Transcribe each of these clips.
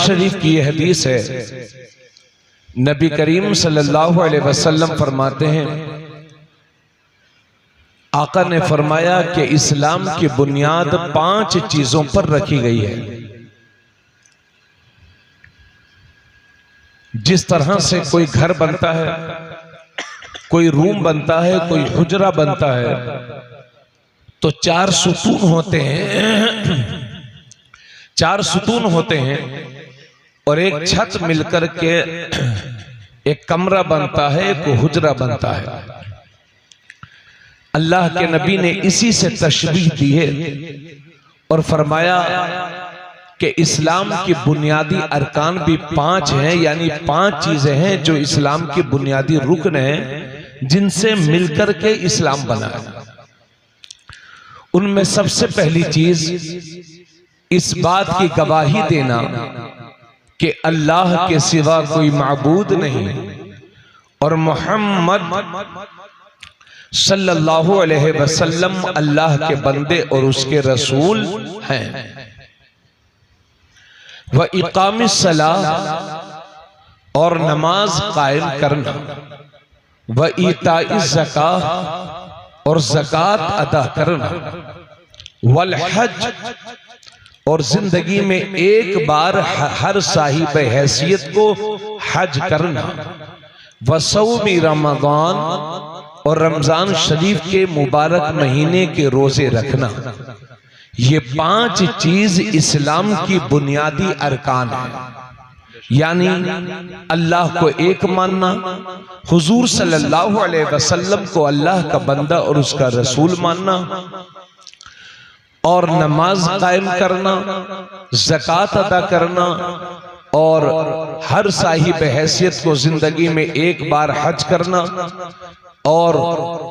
शरीफ की यह हदीस है, नबी करीम सल्लल्लाहु अलैहि वसल्लम फरमाते हैं, आका ने फरमाया कि इस्लाम की बुनियाद 5 चीजों पर रखी गई है। जिस तरह से कोई घर बनता है, कोई रूम बनता है, कोई हुजरा बनता है, तो 4 सुतून होते हैं, 4 सुतून होते हैं और एक छत मिलकर के एक कमरा बनता है, एक हुजरा बनता है। अल्लाह के नबी ने इसी से तशबीह दी है और फरमाया कि इस्लाम की बुनियादी अरकान भी 5 हैं, यानी 5 चीजें हैं जो इस्लाम की बुनियादी रुकन हैं, जिनसे मिलकर के इस्लाम बना है। उनमें सबसे पहली चीज इस बात की गवाही देना कि अल्लाह के सिवा कोई माबूद नहीं और मोहम्मद सल्लल्लाहु अलैहि वसल्लम अल्लाह के बंदे और उसके रसूल हैं। व इकामिस सलाह, और नमाज कायम करना, व ईताइज ज़कात, और ज़कात अदा करना, वल हज, और जिंदगी में एक बार हर साहिब हैसियत को हज करना, व सौमी रमज़ान, और रमजान शरीफ के मुबारक महीने के रोजे रखना। ये 5 चीज इस्लाम की बुनियादी अरकान है। यानी अल्लाह को एक मानना, हुजूर सल्लल्लाहु अलैहि वसल्लम को अल्लाह का बंदा और उसका रसूल मानना, और नमाज कायम करना, ज़कात अदा करना, और हर साहिब हैसियत को जिंदगी में एक बार हज करना, और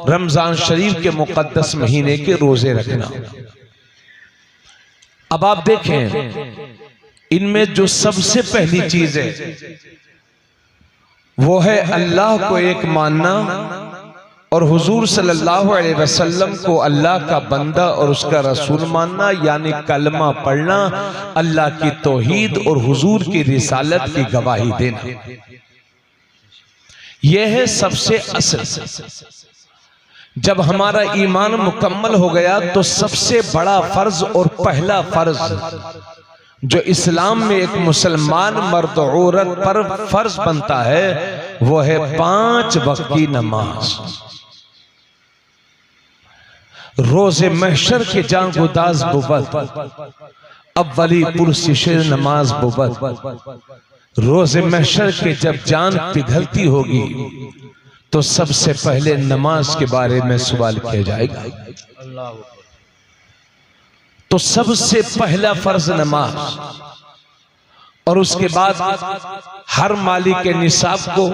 रमजान शरीफ के मुकद्दस महीने के रोजे रखना। अब आप देखें, इनमें जो सबसे पहली चीज है वो है अल्लाह को एक मानना और हुजूर सल्लल्लाहु अलैहि वसल्लम को अल्लाह का बंदा और उसका रसूल मानना, यानी कलमा पढ़ना, अल्लाह की तौहीद और हुजूर की रिसालत की गवाही देना। यह है सबसे असल। जब हमारा ईमान मुकम्मल हो गया तो सबसे बड़ा फर्ज और पहला फर्ज जो इस्लाम में एक मुसलमान मर्द औरत पर फर्ज बनता है वो है 5 वक्त की नमाज। रोजे महशर के जान गुदाज बुबत अव्वली पुरसिशे नमाज बुबत। रोजे महशर के जब जान पिघलती होगी तो सबसे पहले नमाज के बारे में सवाल किया जाएगा। तो सबसे पहला फर्ज नमाज, और उसके बाद हर मालिक के निसाब को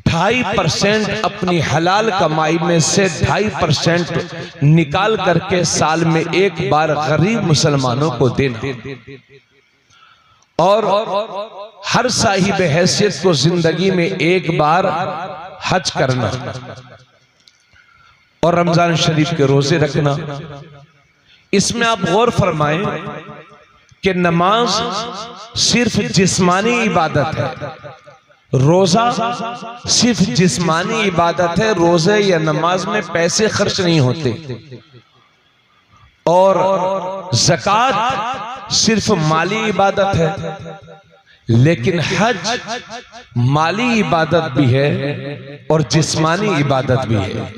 2.5% अपनी हलाल कमाई में से 2.5% निकाल करके साल में एक बार गरीब मुसलमानों को देना, और हर साहिब हैसियत को जिंदगी में एक बार हज करना, और रमजान शरीफ के रोजे रखना। इसमें आप गौर फरमाएं कि नमाज सिर्फ जिस्मानी इबादत है, रोजा सिर्फ जिस्मानी इबादत है। रोजे या नमाज में पैसे खर्च नहीं होते, और ज़कात सिर्फ माली इबादत है। लेकिन हज माली इबादत भी है और जिस्मानी इबादत भी है।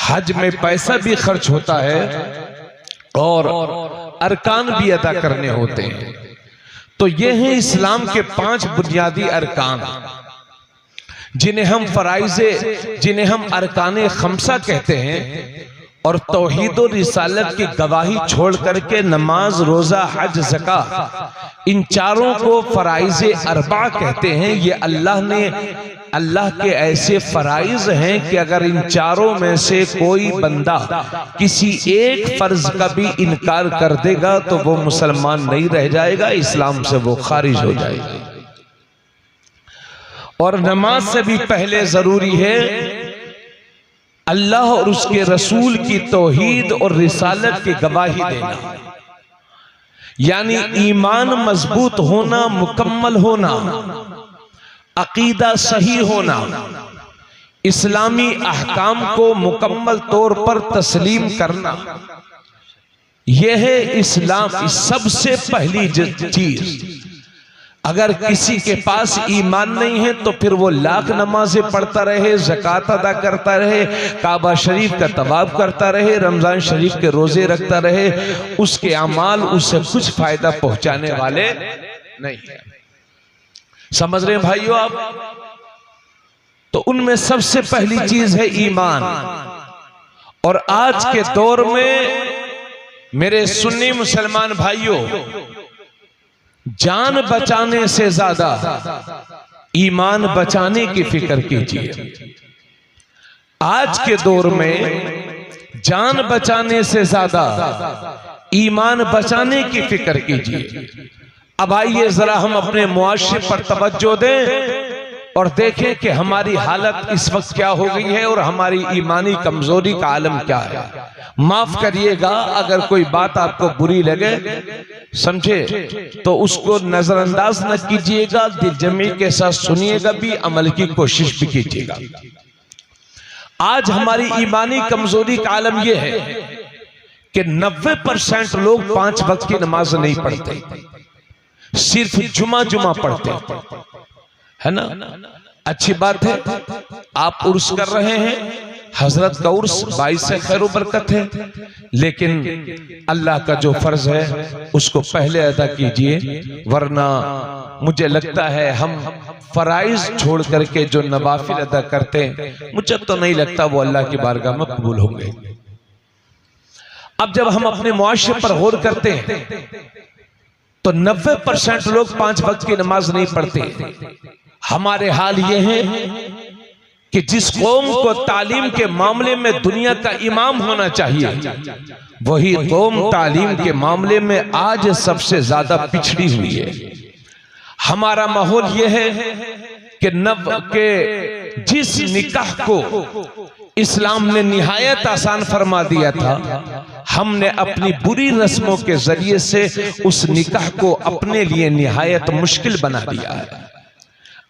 हज में पैसा भी खर्च होता है और अरकान भी अदा करने होते हैं। तो ये हैं इस्लाम के 5 बुनियादी अरकान, जिन्हें हम अरकाने खमसा कहते हैं। और तौहीद और रिसालत की गवाही छोड़ करके नमाज, रोजा, हज, ज़कात, इन चारों को फराइज़े अरबा कहते हैं। ये अल्लाह के ऐसे फराइज हैं कि अगर इन चारों में से कोई बंदा किसी एक फर्ज का भी इनकार कर देगा तो वो मुसलमान नहीं रह जाएगा, इस्लाम से वो खारिज हो जाएगा। और नमाज से भी पहले जरूरी है अल्लाह और उसके रसूल की तौहीद और रिसालत की गवाही देना। यानी ईमान मजबूत होना, मुकम्मल होना, अकीदा सही होना, इस्लामी अहकाम को मुकम्मल तौर पर तस्लीम करना, यह है इस्लाम सबसे पहली चीज। अगर किसी के पास ईमान नहीं है तो फिर वो लाख नमाजें पढ़ता रहे, ज़कात अदा करता रहे, काबा शरीफ का तवाफ करता रहे, रमजान शरीफ के रोजे रखता रहे, उसके अमाल उससे कुछ फायदा पहुंचाने वाले नहीं है। समझ रहे हैं भाइयों आप? तो उनमें सबसे पहली चीज है ईमान। और आज के दौर में मेरे सुन्नी मुसलमान भाइयों, जान बचाने से ज्यादा ईमान बचाने की फिक्र कीजिए। आज के दौर में जान बचाने से ज्यादा ईमान बचाने की फिक्र कीजिए। अब आइए जरा हम अपने मुआशरे पर तवज्जो दें और देखें कि हमारी हालत इस वक्त क्या हो गई है और हमारी ईमानी कमजोरी का आलम क्या है। माफ करिएगा अगर कोई बात आपको बुरी लगे, समझे, तो उसको नजरअंदाज न कीजिएगा, दिल जमी के साथ सुनिएगा भी, अमल की कोशिश भी कीजिएगा। आज हमारी ईमानी कमजोरी का आलम यह है कि 90% लोग 5 वक्त की नमाज नहीं पढ़ते, सिर्फ जुमा पढ़ते है ना। अच्छी बात है, आप उर्स कर रहे हैं, हजरत का उर्स 22 से खैर बरकत है, लेकिन अल्लाह का जो फर्ज है उसको पहले अदा कीजिए, वरना मुझे लगता है हम फराइज छोड़ करके जो नवाफिल अदा करते हैं, मुझे तो नहीं लगता वो अल्लाह की बारगाह में कबूल होंगे। अब जब हम अपने मुआशरे पर गौर करते हैं तो 90% लोग 5 वक्त की नमाज नहीं पढ़ते। हमारे हाल ये है कि जिस कौम को तालीम के मामले में दुनिया का इमाम होना चाहिए, वही कौम तालीम के मामले में आज सबसे ज्यादा पिछड़ी हुई है। हमारा माहौल यह है कि जिस निकाह को इस्लाम ने निहायत आसान फरमा दिया था, हमने अपनी बुरी रस्मों के जरिए से उस निकाह को अपने लिए निहायत मुश्किल बना दिया है।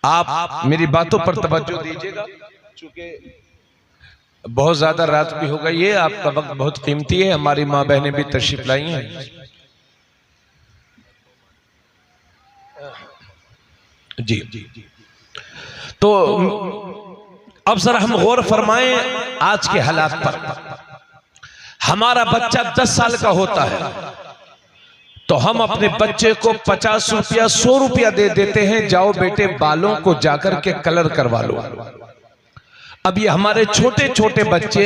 आप मेरी बातों पर तवज्जो दीजिएगा, चूंकि बहुत ज्यादा रात भी हो गई है, आपका वक्त बहुत कीमती है, हमारी माँ बहनें भी तशरीफ लाई हैं जी। तो अब जरा हम गौर फरमाएं आज के हालात पर। हमारा बच्चा 10 साल का होता है तो हम अपने बच्चे को 50 रुपया 100 रुपया दे देते हैं, जाओ बेटे बालों को जाकर के कलर करवा लो। अब ये हमारे छोटे छोटे बच्चे,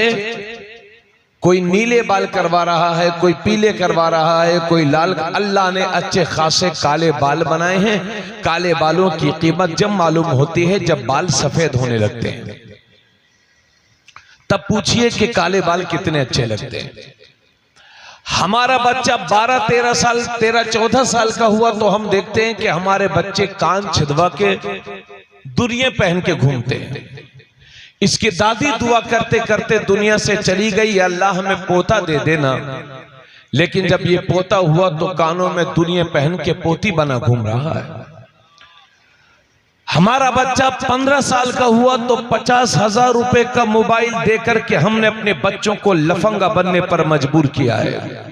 कोई नीले बाल करवा रहा है, कोई पीले करवा रहा है, कोई लाल। अल्लाह ने अच्छे खासे काले बाल बनाए हैं। काले बालों की कीमत जब मालूम होती है जब बाल सफेद होने लगते हैं, तब पूछिए कि काले बाल कितने अच्छे लगते हैं। हमारा बच्चा 12-13 साल 13-14 साल का हुआ तो हम देखते हैं कि हमारे बच्चे कान छिदवा के दुनिया पहन के घूमते हैं। इसकी दादी दुआ करते करते दुनिया से चली गई, अल्लाह हमें पोता दे देना, लेकिन जब ये पोता हुआ तो कानों में दुनिया पहन के पोती बना घूम रहा है। हमारा बच्चा 15 साल का हुआ तो 50,000 रुपए का मोबाइल देकर के हमने अपने बच्चों को लफंगा बनने पर मजबूर किया है।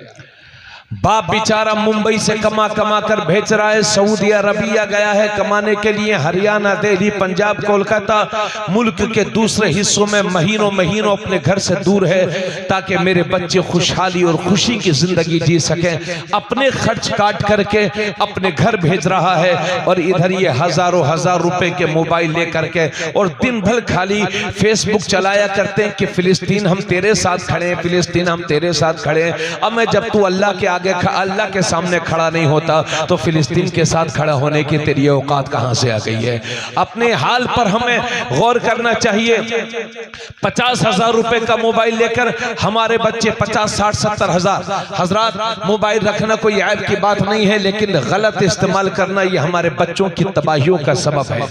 बाप बेचारा मुंबई से कमा कर भेज रहा है, सऊदी अरबिया गया है कमाने के लिए, हरियाणा, दिल्ली, पंजाब, कोलकाता, मुल्क के दूसरे हिस्सों में महीनों महीनों अपने घर से दूर है ताकि मेरे बच्चे खुशहाली और खुशी की जिंदगी जी सकें। अपने खर्च काट करके अपने घर भेज रहा है और इधर ये हजार रुपए के मोबाइल लेकर के और दिन भर खाली फेसबुक चलाया करते हैं कि फिलिस्तीन हम तेरे साथ खड़े हैं, फिलिस्तीन हम तेरे साथ खड़े हैं। अब मैं जब तू अल्लाह के आगे अल्लाह के सामने खड़ा नहीं होता तो फिलिस्तीन के साथ खड़ा होने की तेरी औकात कहां से आ गई है? अपने हाल पर हमें गौर करना चाहिए। 50,000 रुपए का मोबाइल लेकर हमारे बच्चे 50, 60, 70 हजार। हजरात, मोबाइल रखना कोई ऐब की बात नहीं है, लेकिन गलत इस्तेमाल करना ये हमारे बच्चों की तबाहियों का सबब है।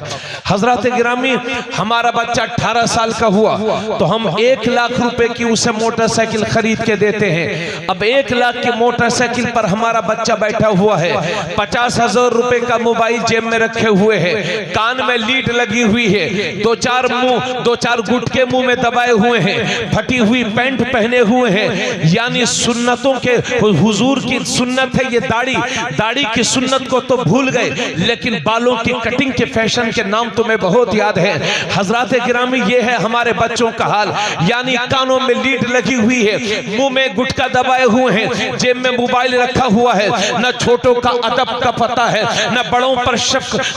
हजरात गिरामी, हमारा बच्चा 18 साल का हुआ तो हम 1 लाख रुपए की उसे मोटरसाइकिल खरीद के देते हैं। अब 1 लाख की मोटरसाइकिल मोटरसाइकिल पर हमारा बच्चा बैठा हुआ है, 50,000 रुपए का मोबाइल जेब में रखे हुए है, कान में लीड लगी हुई है, दो चार गुटके मुंह में दबाए हुए हैं, फटी हुई पैंट पहने हुए हैं। यानी सुन्नतों के, हुजूर की सुन्नत है ये दाढ़ी की सुन्नत को तो भूल गए, लेकिन बालों की कटिंग के फैशन के नाम तुम्हें बहुत याद है। हजरात गिरामी, ये है हमारे बच्चों का हाल। यानी कानों में लीड लगी हुई है, मुंह में गुटका दबाए हुए हैं, जेब में मोबाइल रखा हुआ है। न छोटों का अदब का पता है, न बड़ों पर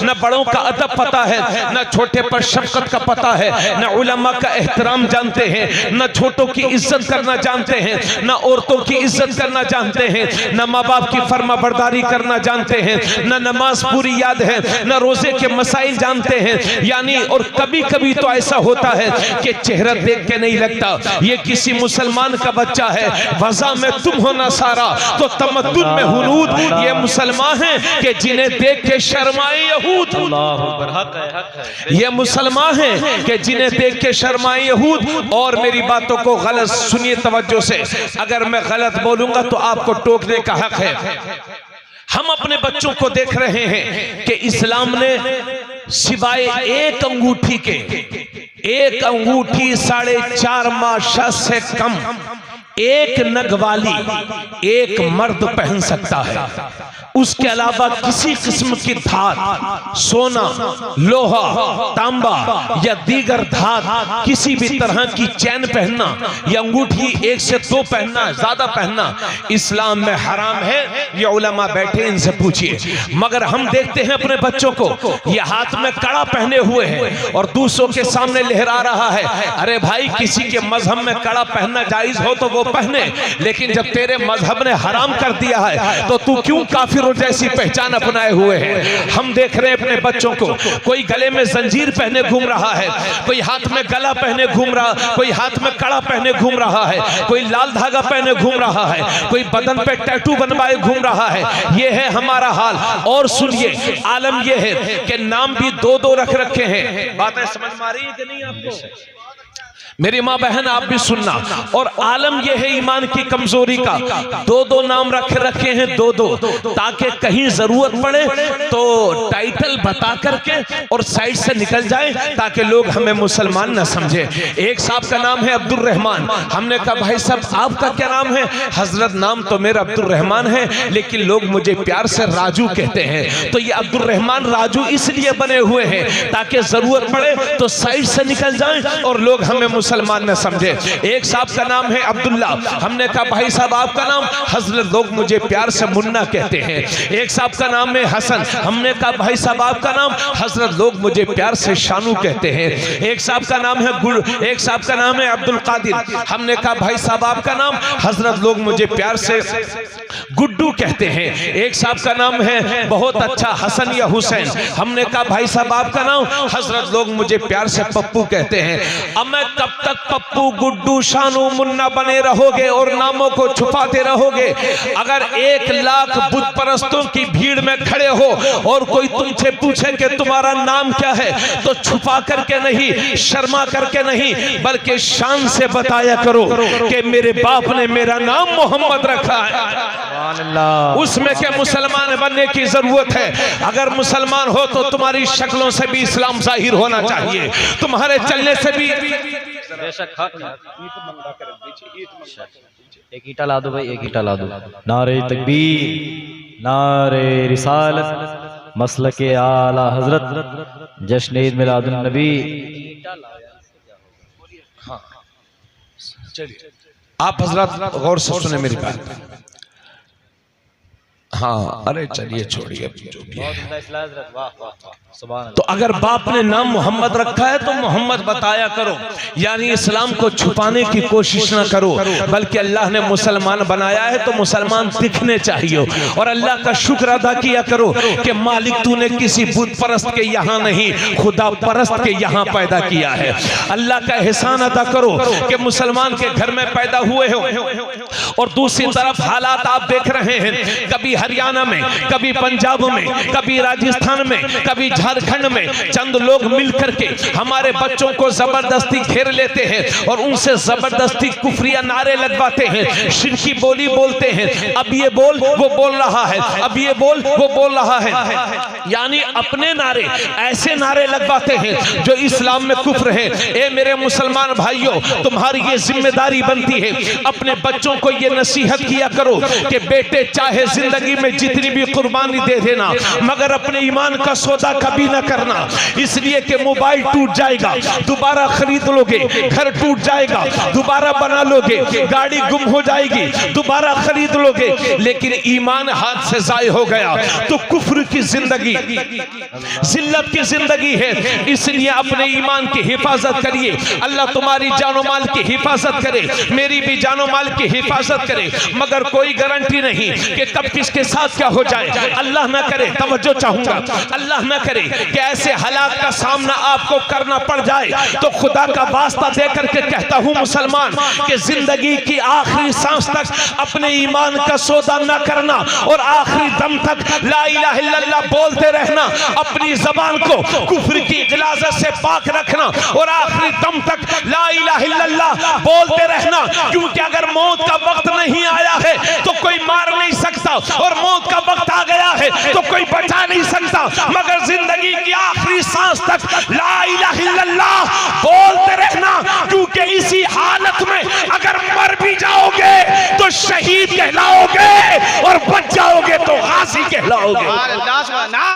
न बड़ों का अदब पता है, न छोटे पर शफकत का पता है, न उलमा का एहतराम जानते हैं, न छोटों की इज्जत करना जानते हैं, न औरतों की इज्जत करना जानते हैं, न माँ बाप की फर्मा बरदारी करना जानते हैं, न नमाज पूरी याद है, न रोजे के मसाइल जानते हैं। यानी और कभी कभी तो ऐसा होता है कि चेहरा देख के नहीं लगता ये किसी मुसलमान का बच्चा है, वज़ा में तुम हो ना सारा तो तमद्दुन में हुनूद। ये मुसलमान हैं कि जिन्हें देख के शर्माए यहूद, ये मुसलमान हैं कि जिन्हें देख के शर्माए यहूद। और मेरी बातों को गलत सुनिए तवज्जो से, अगर मैं गलत बोलूंगा तो आपको टोकने का हक है। हम अपने बच्चों को देख रहे हैं कि इस्लाम ने सिवाय एक अंगूठी के, एक अंगूठी 4.5 माशा से कम एक नग वाली एक मर्द पहन सकता है। उसके अलावा किसी किस्म की धात, सोना, लोहा, तांबा या दीगर धात, किसी भी तरह की चैन पहनना या अंगूठी 1 से 2 पहनना, ज्यादा पहनना इस्लाम में हराम है। ये उलमा बैठे, इनसे पूछिए। मगर हम देखते हैं अपने बच्चों को, ये हाथ में कड़ा पहने हुए हैं और दूसरों के सामने लहरा रहा है। अरे भाई, किसी के मजहब में कड़ा पहनना जायज हो तो वो पहने, लेकिन जब तेरे मजहब ने हराम कर दिया है तो तू क्यों काफिर जैसी पहचान अपनाए हुए हैं। हम देख रहे हैं अपने बच्चों को, कोई गले में जंजीर पहने घूम रहा है, कोई हाथ में गला पहने घूम रहा, कोई हाथ में कड़ा पहने घूम रहा है, कोई लाल धागा पहने घूम रहा है, कोई बदन पे टैटू बनवाए घूम रहा है। ये है हमारा हाल। और सुनिए, आलम ये है कि नाम भी 2-2 रख रखे हैं। बातें समझ में आ रही है कि नहीं आपको? मेरी माँ बहन, आप भी सुनना। और आलम यह है ईमान की कमजोरी का, 2-2 नाम रखे हैं, 2-2, ताकि कहीं जरूरत पड़े तो टाइटल बता करके और साइड से निकल जाए, ताकि लोग हमें मुसलमान न समझे। एक साहब का नाम है अब्दुल रहमान। हमने कहा भाई साहब आपका क्या नाम है? हजरत नाम तो मेरा अब्दुल रहमान है, लेकिन लोग मुझे प्यार से राजू कहते हैं। तो ये अब्दुल रहमान राजू इसलिए बने हुए हैं ताकि जरूरत पड़े तो साइड से निकल जाए और लोग हमें मुसलमान न समझे। एक साहब का नाम है अब्दुल्ला। हमने कहा भाई साहब आपका नाम? हजरत लोग मुझे प्यार से मुन्ना कहते हैं। एक साहब का नाम है हसन। हमने कहा भाई साहब आपका नाम? हजरत लोग मुझे प्यार से शानू कहते हैं। एक साहब का नाम है एक साहब का नाम है अब्दुल कादिर। हमने कहा भाई साहब आपका नाम? हजरत लोग मुझे प्यार से गुड्डू कहते हैं। एक साहब का नाम है बहुत अच्छा हसन या हुसैन। हमने कहा भाई साहब आपका नाम? हजरत लोग मुझे प्यार से पप्पू कहते हैं। अब मैं कब तक पप्पू, गुड्डू, शानू, मुन्ना बने रहोगे और नामों को छुपाते रहोगे? अगर 1 लाख बुत परस्तों की भीड़ में खड़े हो और कोई तुमसे पूछे कि तुम्हारा नाम क्या है, तो छुपा करके नहीं, शर्मा करके नहीं, बल्कि शान से बताया करो कि मेरे बाप ने मेरा नाम मोहम्मद रखा है। उसमें क्या मुसलमान बनने की जरूरत है? अगर मुसलमान हो तो तुम्हारी शक्लों से भी इस्लाम जाहिर होना चाहिए, तुम्हारे चलने से भी। एक ईटा ला दो भाई, एक ईटा ला दो। नारे तकबीर, नारे रिसालत, मसलके आला हजरत, जश्न ईद मिलादुन नबी। हाँ चलिए, आप हजरत गौर से सुने मेरी बात। हाँ अरे चलिए छोड़िए जो भी है। तो अगर बाप ने नाम मोहम्मद रखा है तो मोहम्मद बताया करो, यानी इस्लाम को छुपाने की कोशिश ना करो, बल्कि अल्लाह ने मुसलमान बनाया है तो मुसलमान दिखने चाहिए। और अल्लाह का शुक्र अदा किया करो कि मालिक तूने किसी बुत परस्त के यहाँ नहीं, खुदा परस्त के यहाँ पैदा किया है। अल्लाह का एहसान अदा करो कि मुसलमान के घर में पैदा हुए हो। और दूसरी तरफ हालात आप देख रहे हैं, कभी हरियाणा में, कभी पंजाब में, कभी राजस्थान में, कभी झारखंड में चंद लोग मिल करके हमारे बच्चों को जबरदस्ती घेर लेते हैं और उनसे जबरदस्ती कुफरिया नारे लगवाते हैं, शिरकी बोली बोलते हैं, अब ये बोल वो बोल रहा है, अब ये बोल वो बोल रहा है, यानी अपने नारे ऐसे नारे लगवाते हैं जो इस्लाम में कुफ्र है। ए मेरे मुसलमान भाइयों, तुम्हारी ये जिम्मेदारी बनती है, अपने बच्चों को ये नसीहत किया करो कि बेटे चाहे जिंदगी में जितनी भी कुर्बानी दे देना मगर अपने ईमान का सौदा कभी ना करना, इसलिए कि मोबाइल टूट जाएगा दोबारा खरीद लोगे, घर टूट जाएगा दोबारा बना लोगे, गाड़ी गुम हो जाएगी दोबारा खरीद लोगे, लेकिन ईमान हाथ से जाय हो गया तो कुफ्र की जिंदगी, जिल्लत की जिंदगी है। इसलिए अपने ईमान की हिफाजत करिए, अल्लाह तुम्हारी जानो माल की हिफाजत करे, मेरी भी जानो माल की हिफाजत करे, मगर कोई गारंटी नहीं कि कब किसके साथ क्या हो जाए। अल्लाह ना करे, तवज्जो चाहूंगा, अल्लाह ना करे कि ऐसे हालात का सामना आपको करना पड़ जाए, तो खुदा का वास्ता देकर के कहता हूं मुसलमान कि जिंदगी की आखिरी सांस तक अपने ईमान का सौदा ना करना और आखिरी दम तक ला इलाहा इल्लल्लाह बोलते रहना, अपनी जबान को कुफ्र की इगलाजत से पाक रखना और आखिरी दम तक ला इलाहा इल्लल्लाह बोलते रहना, क्योंकि अगर मौत का वक्त नहीं आया है तो कोई मार नहीं सकता और मौत का वक्त आ गया है तो कोई बचा नहीं सकता, मगर जिंदगी की आखिरी सांस तक ला इलाहा इल्लल्लाह बोलते रहना, क्योंकि इसी हालत में अगर मर भी जाओगे तो शहीद कहलाओगे और बच जाओगे तो गाजी कहलाओगे।